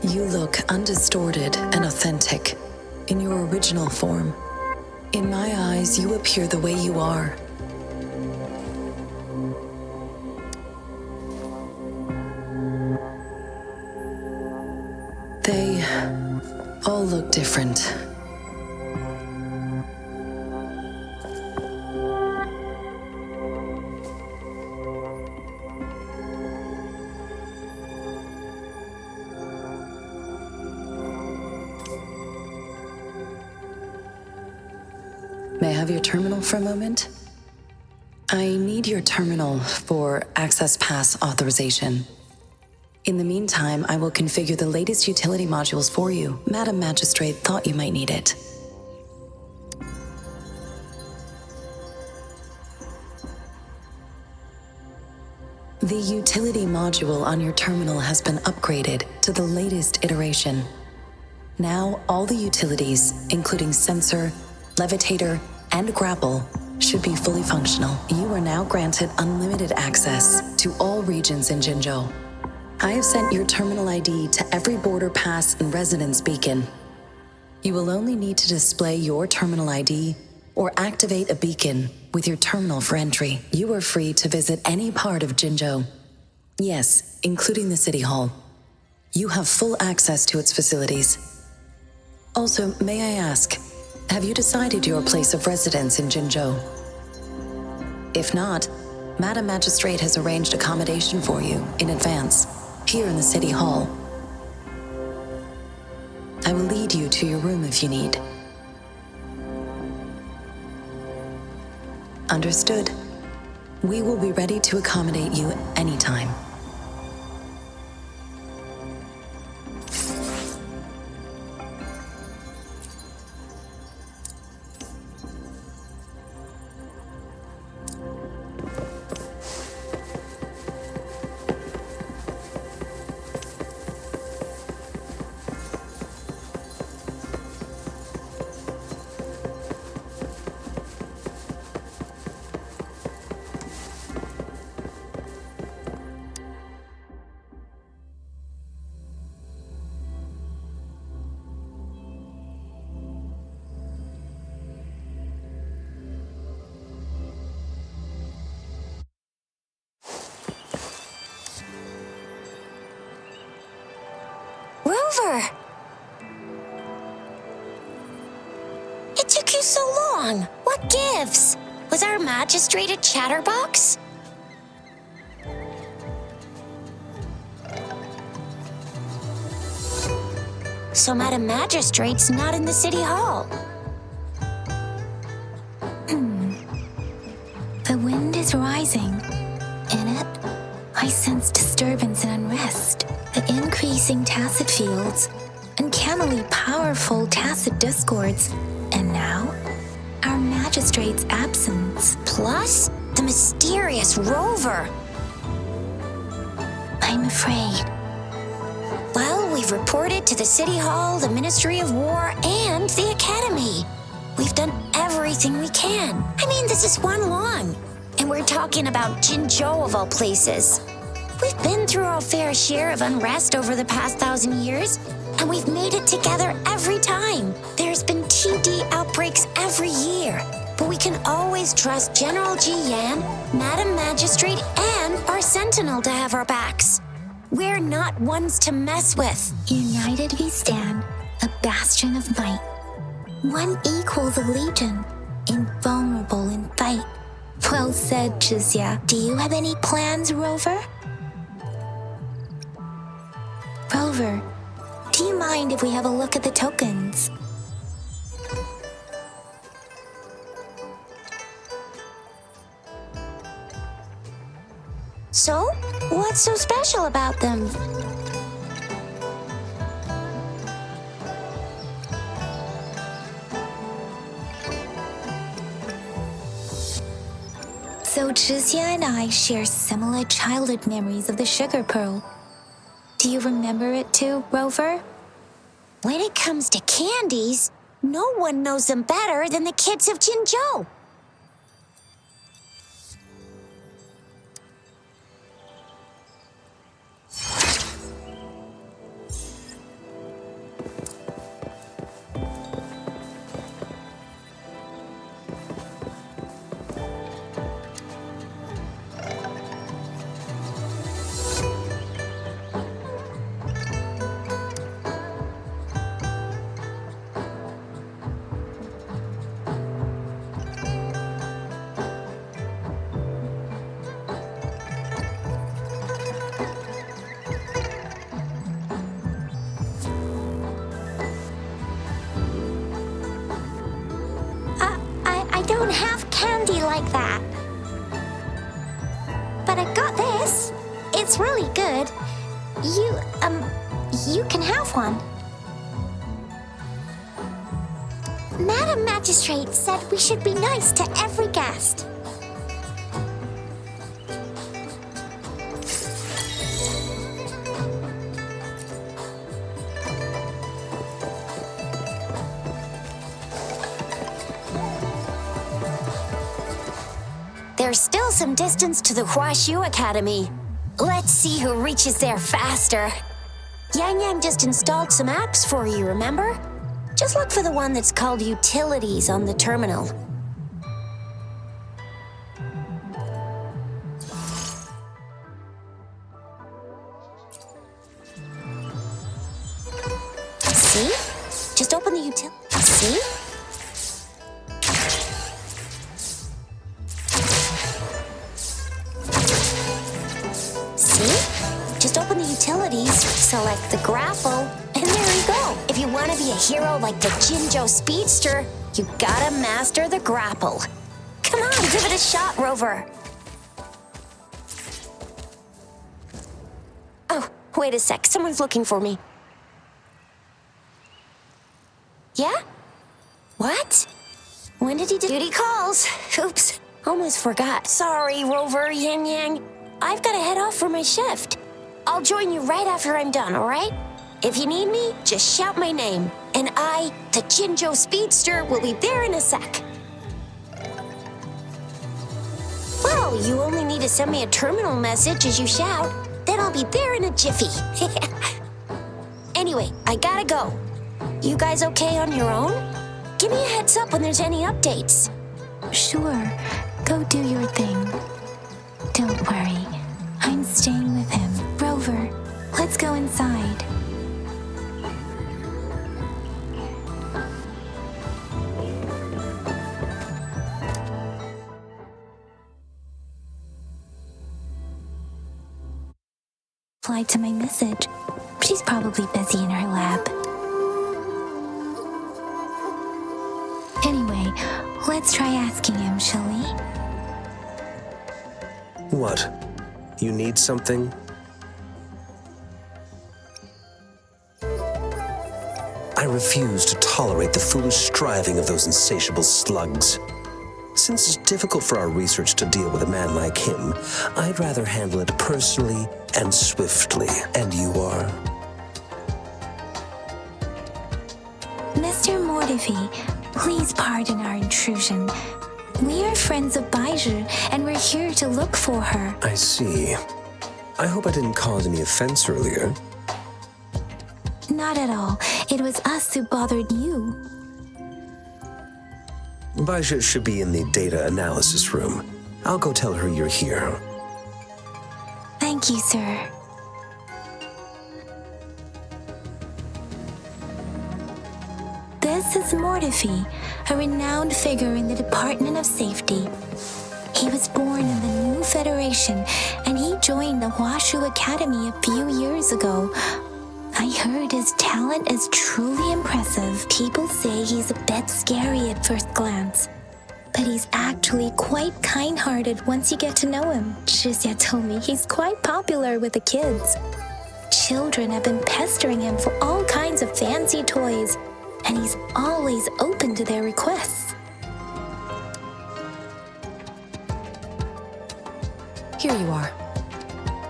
Speaker 7: You look undistorted and authentic in your original form. In my eyes, you appear the way you are. They all look different. May I have your terminal for a moment? I need your terminal for Access Pass authorization. In the meantime, I will configure the latest utility modules for you. Madam Magistrate thought you might need it. The utility module on your terminal has been upgraded to the latest iteration. Now, all the utilities, including sensor, levitator, and grapple, should be fully functional. You are now granted unlimited access to all regions in Jinzhou. I have sent your terminal ID to every border pass and residence beacon. You will only need to display your terminal ID or activate a beacon with your terminal for entry. You are free to visit any part of Jinzhou. Yes, including the City Hall. You have full access to its facilities. Also, may I ask, have you decided your place of residence in Jinzhou? If not, Madam Magistrate has arranged accommodation for you in advance, here in the City Hall. I will lead you to your room if you need. Understood. We will be ready to accommodate you anytime.
Speaker 2: wrong? What gives? Was our magistrate a chatterbox? So Madam Magistrate's not in the city hall.
Speaker 3: The wind is rising. In it, I sense disturbance and unrest. The increasing tacit fields, uncannily powerful tacit discords, and now, our magistrate's absence.
Speaker 2: Plus, the mysterious Rover.
Speaker 3: I'm afraid.
Speaker 2: Well, we've reported to the City Hall, the Ministry of War, and the Academy. We've done everything we can. I mean, this is one long. And we're talking about Jinzhou of all places. We've been through our fair share of unrest over the past 1,000 years, and we've made it together every time. There's been TD outbreaks every year, but we can always trust General Ji Yan, Madam Magistrate, and our Sentinel to have our backs. We're not ones to mess with.
Speaker 3: United we stand, a bastion of might. One equals a legion, invulnerable in fight. Well said, Jizya. Do you have any plans, Rover? Rover, do you mind if we have a look at the tokens?
Speaker 2: So, what's so special about them?
Speaker 3: So Jizya and I share similar childhood memories of the sugar pearl. Do you remember it too, Rover?
Speaker 2: When it comes to candies, no one knows them better than the kids of Jinzhou.
Speaker 5: I don't have candy like that. But I got this. It's really good. You can have one. Madam Magistrate said we should be nice to every guest.
Speaker 2: There's still some distance to the Huaxu Academy. Let's see who reaches there faster. Yang Yang just installed some apps for you, remember? Just look for the one that's called Utilities on the terminal. See? Just open the util. See? Just open the utilities, select the grapple, and there you go. If you want to be a hero like the Jinzhou Speedster, you gotta master the grapple. Come on, give it a shot, Rover. Oh, wait a sec. Someone's looking for me. Yeah? What? When did he do duty calls? Oops, almost forgot. Sorry, Rover, Yang Yang. I've got to head off for my shift. I'll join you right after I'm done, all right? If you need me, just shout my name. And I, the Jinzhou Speedster, will be there in a sec. Well, you only need to send me a terminal message as you shout. Then I'll be there in a jiffy. Anyway, I gotta go. You guys okay on your own? Give me a heads up when there's any updates.
Speaker 3: Sure, go do your thing. Don't worry, I'm staying with him. Rover, let's go inside. replied to my message. She's probably busy in her lab. Anyway, let's try asking him, shall we?
Speaker 8: What? You need something? I refuse to tolerate the foolish striving of those insatiable slugs. Since it's difficult for our research to deal with a man like him, I'd rather handle it personally and swiftly. And you are?
Speaker 3: Mr. Mortifi, please pardon our intrusion. We are friends of Baizhi, and we're here to look for her.
Speaker 8: I see. I hope I didn't cause any offense earlier.
Speaker 3: Not at all. It was us who bothered you.
Speaker 8: Baizhi should be in the data analysis room. I'll go tell her you're here.
Speaker 3: Thank you, sir. This is Mortifi, a renowned figure in the Department of Safety. He was born in the new Federation, and he joined the Huashu Academy a few years ago. I heard his talent is truly impressive. People say he's a bit scary at first glance, but he's actually quite kind-hearted once you get to know him. Shizia told me he's quite popular with the kids. Children have been pestering him for all kinds of fancy toys, and he's always open to their requests.
Speaker 1: Here you are.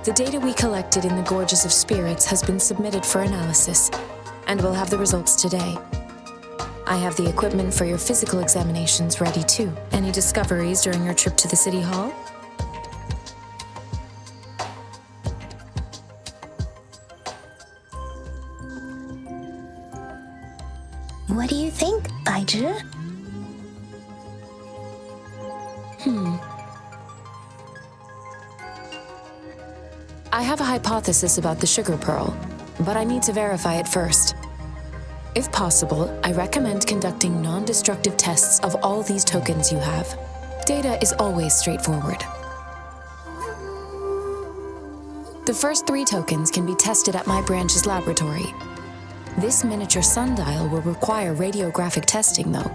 Speaker 1: The data we collected in the Gorges of Spirits has been submitted for analysis, and we'll have the results today. I have the equipment for your physical examinations ready too. Any discoveries during your trip to the City Hall?
Speaker 3: What do you think, Baizhi?
Speaker 1: I have a hypothesis about the sugar pearl, but I need to verify it first. If possible, I recommend conducting non-destructive tests of all these tokens you have. Data is always straightforward. The first 3 tokens can be tested at my branch's laboratory. This miniature sundial will require radiographic testing, though.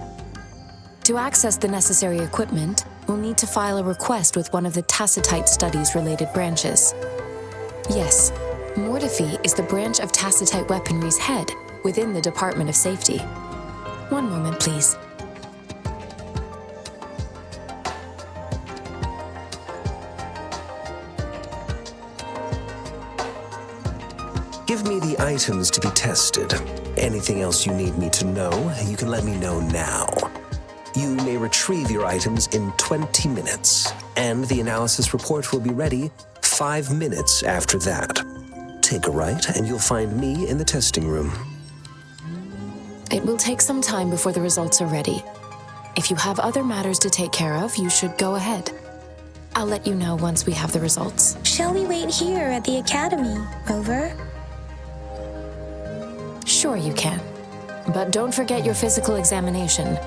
Speaker 1: To access the necessary equipment, we'll need to file a request with one of the Tacitite Studies-related branches. Yes, Mortifi is the branch of Tacitite Weaponry's head within the Department of Safety. One moment, please.
Speaker 8: Give me the items to be tested. Anything else you need me to know, you can let me know now. You may retrieve your items in 20 minutes, and the analysis report will be ready 5 minutes after that. Take a right, and you'll find me in the testing room.
Speaker 1: It will take some time before the results are ready. If you have other matters to take care of, you should go ahead. I'll let you know once we have the results.
Speaker 3: Shall we wait here at the Academy, Rover?
Speaker 1: Sure you can. But don't forget your physical examination.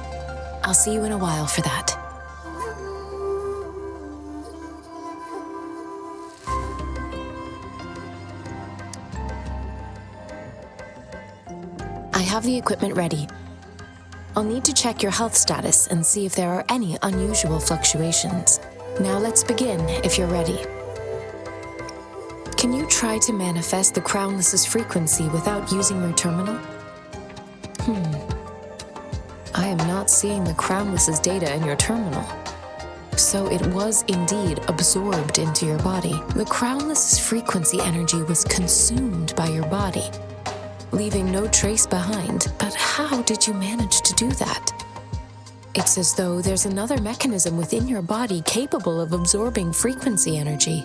Speaker 1: I'll see you in a while for that. I have the equipment ready. I'll need to check your health status and see if there are any unusual fluctuations. Now let's begin, if you're ready. Can you try to manifest the Crownless's frequency without using your terminal? I am not seeing the Crownless's data in your terminal. So it was indeed absorbed into your body. The Crownless's frequency energy was consumed by your body, leaving no trace behind. But how did you manage to do that? It's as though there's another mechanism within your body capable of absorbing frequency energy.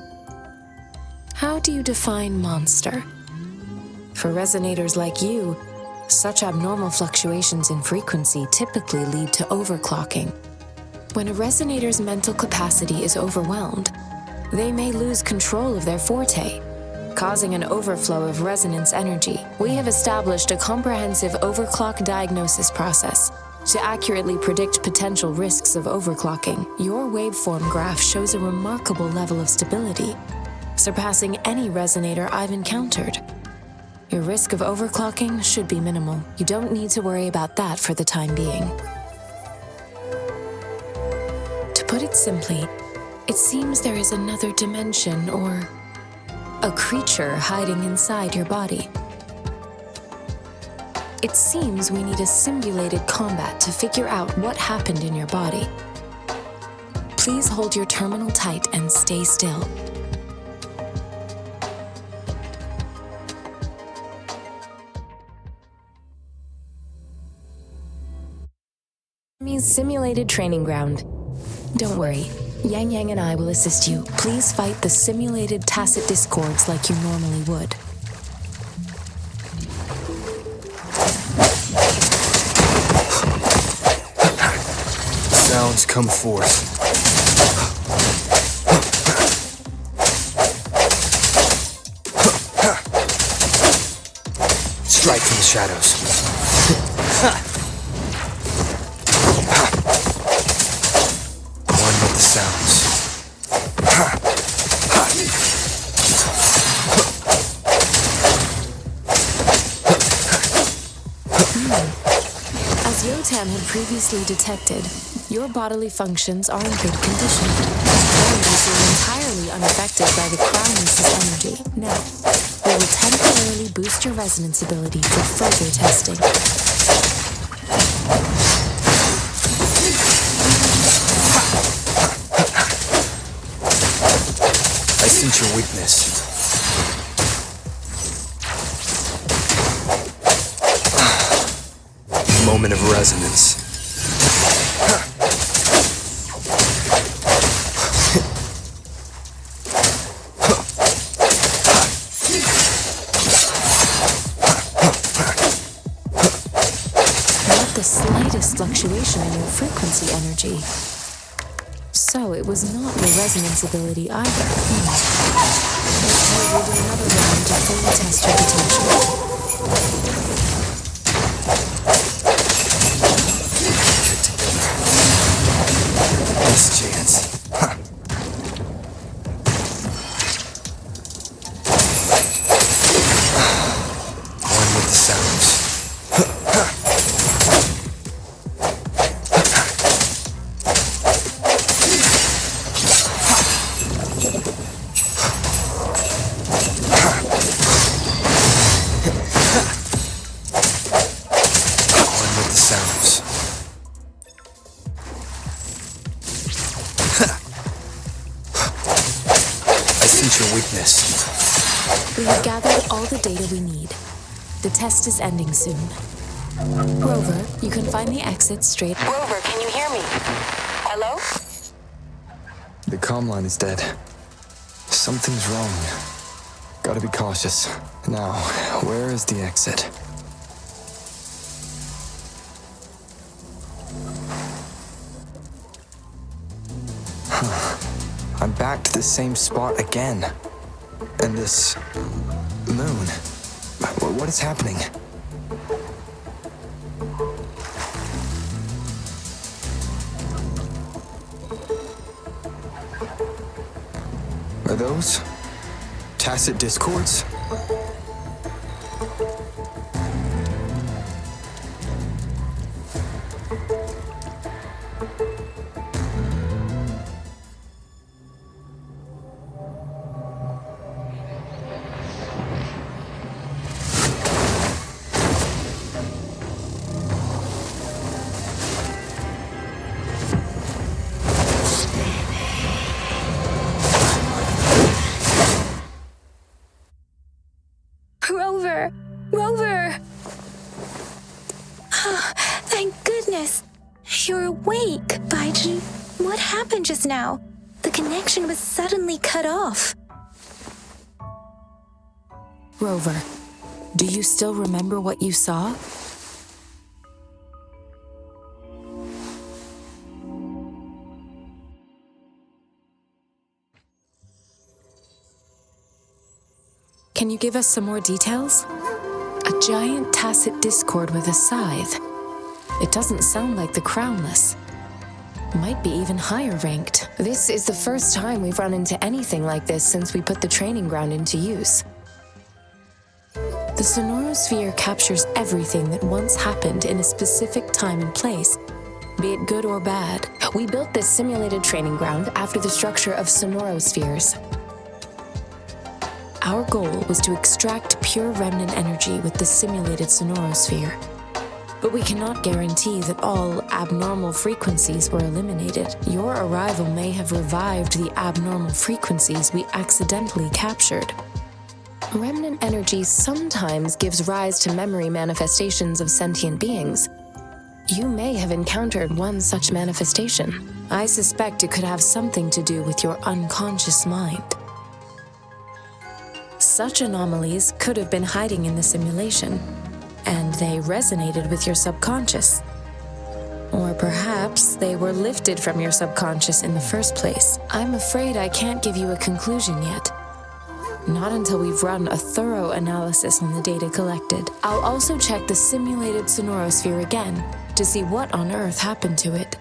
Speaker 1: How do you define monster? For resonators like you, such abnormal fluctuations in frequency typically lead to overclocking. When a resonator's mental capacity is overwhelmed, they may lose control of their forte, causing an overflow of resonance energy. We have established a comprehensive overclock diagnosis process to accurately predict potential risks of overclocking. Your waveform graph shows a remarkable level of stability. surpassing any resonator I've encountered. Your risk of overclocking should be minimal. You don't need to worry about that for the time being. To put it simply, it seems there is another dimension or a creature hiding inside your body. It seems we need a simulated combat to figure out what happened in your body. Please hold your terminal tight and stay still. Simulated training ground. Don't worry, Yang Yang and I will assist you. Please fight the simulated tacit discords like you normally would.
Speaker 4: Sounds come forth. Strike from the shadows. One with the sounds.
Speaker 1: As Yotam had previously detected, your bodily functions are in good condition. Boundaries are entirely unaffected by the Crownless's energy. Now, we will temporarily boost your resonance ability for further testing.
Speaker 4: I sense your weakness. Moment of resonance.
Speaker 1: Not the slightest fluctuation in your frequency energy. So it was not your resonance ability either. Let's do another round to fully test your potential.
Speaker 4: Last chance. One with the sounds. Your weakness.
Speaker 1: We have gathered all the data we need. The test is ending soon. Rover, you can find the exit straight.
Speaker 7: Rover, can you hear me? Hello?
Speaker 4: The comm line is dead. Something's wrong. Gotta be cautious. Now, where is the exit? I'm back to the same spot again. And this moon. What is happening? Are those tacit discords?
Speaker 3: Rover! Thank goodness. You're awake, Baiji. What happened just now? The connection was suddenly cut off.
Speaker 1: Rover, do you still remember what you saw? Can you give us some more details? A giant tacit discord with a scythe. It doesn't sound like the Crownless. might be even higher ranked. This is the first time we've run into anything like this since we put the training ground into use. The sonorosphere captures everything that once happened in a specific time and place, be it good or bad. We built this simulated training ground after the structure of sonorospheres. Our goal was to extract pure remnant energy with the simulated sonorosphere. But we cannot guarantee that all abnormal frequencies were eliminated. Your arrival may have revived the abnormal frequencies we accidentally captured. Remnant energy sometimes gives rise to memory manifestations of sentient beings. You may have encountered one such manifestation. I suspect it could have something to do with your unconscious mind. Such anomalies could have been hiding in the simulation, and they resonated with your subconscious. Or perhaps they were lifted from your subconscious in the first place. I'm afraid I can't give you a conclusion yet. Not until we've run a thorough analysis on the data collected. I'll also check the simulated sonorosphere again to see what on earth happened to it.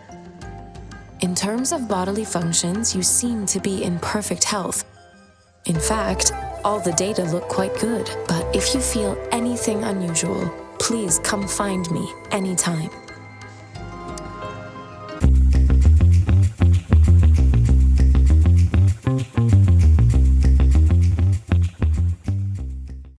Speaker 1: In terms of bodily functions, you seem to be in perfect health. In fact, all the data look quite good, but if you feel anything unusual, please come find me anytime.